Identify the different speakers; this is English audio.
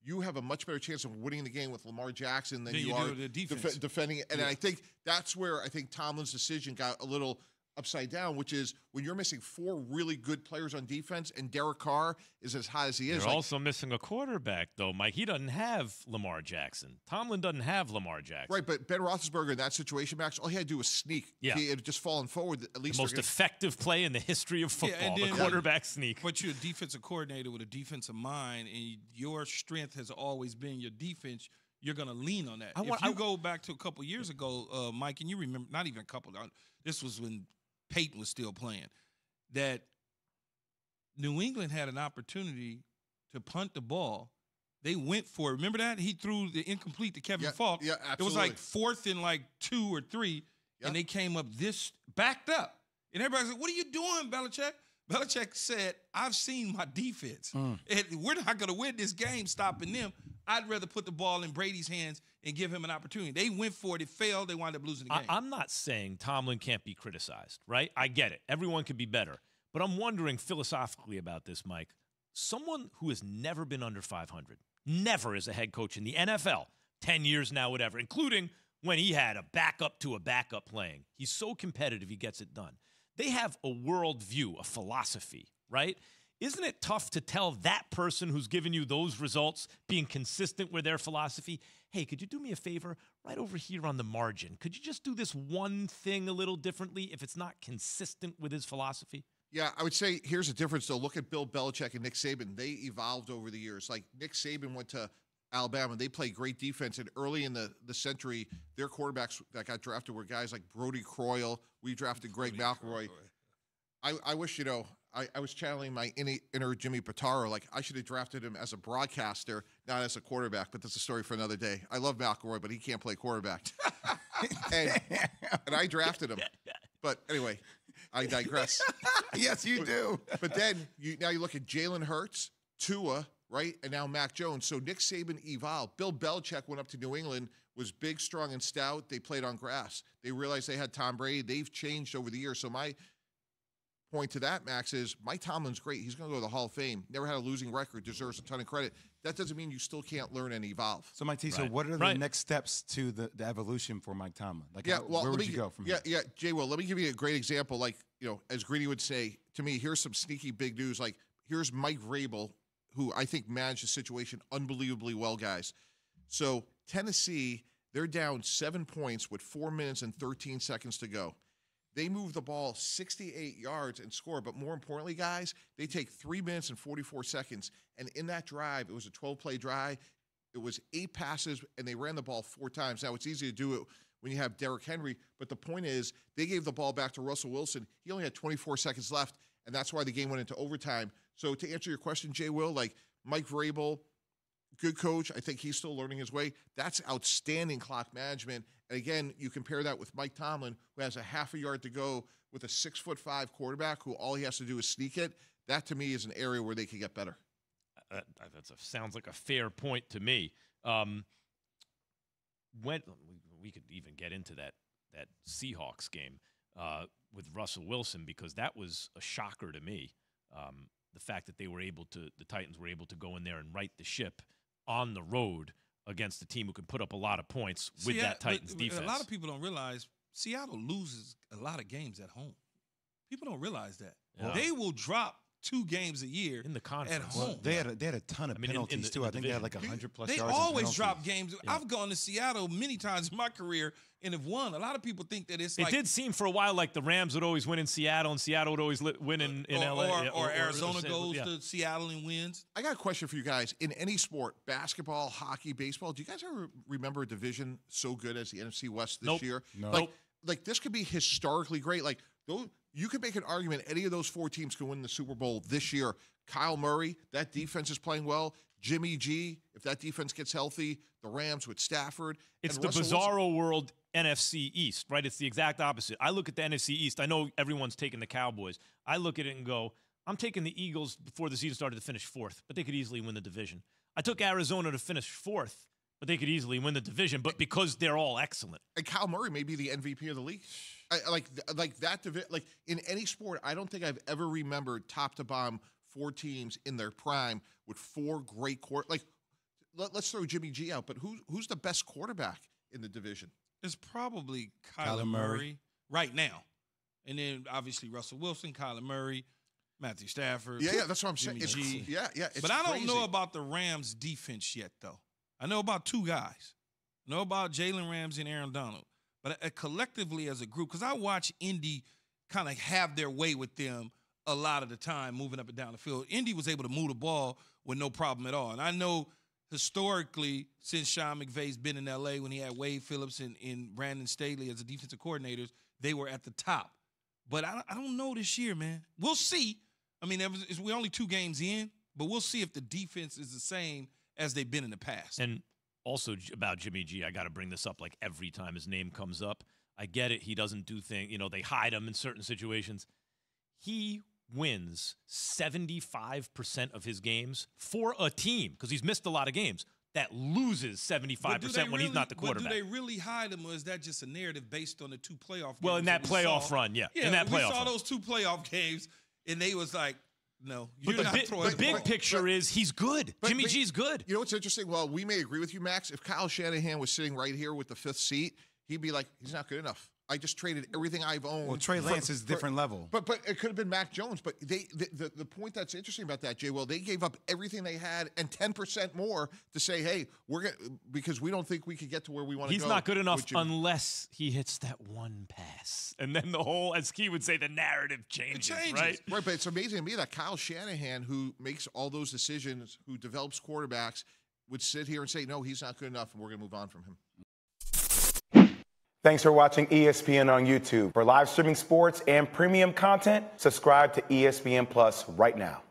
Speaker 1: you have a much better chance of winning the game with Lamar Jackson than you are
Speaker 2: the defense.
Speaker 1: defending it. And I think that's where I think Tomlin's decision got a little upside down, which is when you're missing 4 really good players on defense and Derek Carr is as high as he is.
Speaker 3: You're also missing a quarterback, though, Mike. He doesn't have Lamar Jackson. Tomlin doesn't have Lamar Jackson.
Speaker 1: Right, but Ben Roethlisberger in that situation, Max, all he had to do was sneak.
Speaker 3: Yeah.
Speaker 1: He had just fallen forward. At least
Speaker 3: the most effective play in the history of football, the quarterback sneak.
Speaker 2: But you're a defensive coordinator with a defensive mind, and your strength has always been your defense. You're going to lean on that. If you go back to a couple years ago, Mike, and you remember, not even a couple, this was when Peyton was still playing, that New England had an opportunity to punt the ball. They went for it. Remember that? He threw the incomplete to Kevin Falk.
Speaker 1: Yeah, absolutely.
Speaker 2: It was like 4th and like 2 or 3, and they came up backed up. And everybody's like, what are you doing, Belichick? Belichick said, I've seen my defense. And we're not going to win this game stopping them. I'd rather put the ball in Brady's hands and give him an opportunity. They went for it. It failed. They wound up losing the game.
Speaker 3: I'm not saying Tomlin can't be criticized, right? I get it. Everyone could be better. But I'm wondering philosophically about this, Mike. Someone who has never been under 500, never as a head coach in the NFL, 10 years now, whatever, including when he had a backup to a backup playing. He's so competitive, he gets it done. They have a worldview, a philosophy, right? Isn't it tough to tell that person who's given you those results, being consistent with their philosophy, hey, could you do me a favor right over here on the margin? Could you just do this one thing a little differently if it's not consistent with his philosophy?
Speaker 1: Yeah, I would say here's the difference, though. Look at Bill Belichick and Nick Saban. They evolved over the years. Like Nick Saban went to Alabama. They played great defense. And early in the century, their quarterbacks that got drafted were guys like Brodie Croyle. We drafted Greg McElroy. I wish, I was channeling my inner Jimmy Pitaro. Like, I should have drafted him as a broadcaster, not as a quarterback, but that's a story for another day. I love McElroy, but he can't play quarterback. and I drafted him. But anyway, I digress.
Speaker 4: Yes, you do.
Speaker 1: But then, now you look at Jalen Hurts, Tua, right, and now Mac Jones. So Nick Saban evolved. Bill Belichick went up to New England, was big, strong, and stout. They played on grass. They realized they had Tom Brady. They've changed over the years. So my point to that, Max, is Mike Tomlin's great. He's going to go to the Hall of Fame. Never had a losing record. Deserves a ton of credit. That doesn't mean you still can't learn and evolve.
Speaker 4: So, Mike T, so what are the next steps to the evolution for Mike Tomlin? Like, where would you go from here?
Speaker 1: Yeah, Jay, well, let me give you a great example. Like, as Greedy would say to me, here's some sneaky big news. Like, here's Mike Vrabel, who I think managed the situation unbelievably well, guys. So, Tennessee, they're down 7 points with 4 minutes and 13 seconds to go. They move the ball 68 yards and score. But more importantly, guys, they take 3 minutes and 44 seconds. And in that drive, it was a 12-play drive. It was 8 passes, and they ran the ball 4 times. Now, it's easy to do it when you have Derrick Henry. But the point is, they gave the ball back to Russell Wilson. He only had 24 seconds left, and that's why the game went into overtime. So to answer your question, Jay Will, like Mike Vrabel, good coach. I think he's still learning his way. That's outstanding clock management. And again, you compare that with Mike Tomlin, who has a half a yard to go with a 6'5" quarterback who all he has to do is sneak it. That, to me, is an area where they could get better.
Speaker 3: Sounds like a fair point to me. When we could even get into that Seahawks game with Russell Wilson, because that was a shocker to me. The fact that the Titans were able to go in there and right the ship on the road against a team who can put up a lot of points with that Titans defense.
Speaker 2: A lot of people don't realize Seattle loses a lot of games at home. People don't realize that. Yeah. They will drop 2 games a year
Speaker 3: in the conference
Speaker 2: at home.
Speaker 4: Well, they had a ton of penalties too. I think they had like 100+ yards.
Speaker 2: They
Speaker 4: always
Speaker 2: always drop games. Yeah. I've gone to Seattle many times in my career and have won. A lot of people think that it's
Speaker 3: like, it did seem for a while like the Rams would always win in Seattle, and Seattle would always win in LA.
Speaker 2: Or Arizona goes to Seattle and wins.
Speaker 1: I got a question for you guys. In any sport, basketball, hockey, baseball, do you guys ever remember a division so good as the NFC West this year?
Speaker 4: No.
Speaker 1: Like this could be historically great. Like you could make an argument any of those 4 teams can win the Super Bowl this year. Kyle Murray, that defense is playing well. Jimmy G, if that defense gets healthy, the Rams with Stafford.
Speaker 3: It's the bizarro world NFC East, right? It's the exact opposite. I look at the NFC East. I know everyone's taking the Cowboys. I look at it and go, I'm taking the Eagles before the season started to finish 4th, but they could easily win the division. I took Arizona to finish 4th, but they could easily win the division, but because they're all excellent.
Speaker 1: And Kyle Murray may be the MVP of the league. Like that, like in any sport, I don't think I've ever remembered top to bottom 4 teams in their prime with 4 great like let's throw Jimmy G out, but who's the best quarterback in the division?
Speaker 2: It's probably Kyler Murray right now. And then, obviously, Russell Wilson, Kyler Murray, Matthew Stafford.
Speaker 1: Yeah, that's what I'm saying.
Speaker 2: Jimmy G.
Speaker 1: It's
Speaker 2: but I don't
Speaker 1: crazy.
Speaker 2: know about the Rams' defense yet, though. I know about two guys. I know about Jalen Ramsey and Aaron Donald. But collectively as a group, because I watch Indy kind of have their way with them a lot of the time, moving up and down the field. Indy was able to move the ball with no problem at all. And I know historically, since Sean McVay's been in L.A., when he had Wade Phillips and Brandon Staley as the defensive coordinators, they were at the top. But I don't know this year, man. We'll see. I mean, we're only 2 games in, but we'll see if the defense is the same as they've been in the past.
Speaker 3: And also about Jimmy G, I got to bring this up like every time his name comes up. I get it. He doesn't do things. You know, they hide him in certain situations. He wins 75% of his games for a team, because he's missed a lot of games, that loses 75% when he's not the quarterback.
Speaker 2: But do they really hide him, or is that just a narrative based on the 2 playoff games?
Speaker 3: Well, in that playoff run, yeah. In that playoff run.
Speaker 2: We saw those 2 playoff games, and they was like, no, you're
Speaker 3: but
Speaker 2: not throwing
Speaker 3: the big picture is he's good. Jimmy G's good.
Speaker 1: You know what's interesting? Well, we may agree with you, Max. If Kyle Shanahan was sitting right here with the 5th seat, he'd be like, he's not good enough. I just traded everything I've owned.
Speaker 4: Well, Trey Lance is a different level.
Speaker 1: But it could have been Mac Jones. But the point that's interesting about that, Jay, well, they gave up everything they had and 10% more to say, hey, because we don't think we could get to where we want to go.
Speaker 3: He's not good enough unless he hits that one pass. And then the whole, as Key would say, the narrative changes, right?
Speaker 1: Right, but it's amazing to me that Kyle Shanahan, who makes all those decisions, who develops quarterbacks, would sit here and say, no, he's not good enough, and we're going to move on from him.
Speaker 5: Thanks for watching ESPN on YouTube. For live streaming sports and premium content, subscribe to ESPN Plus right now.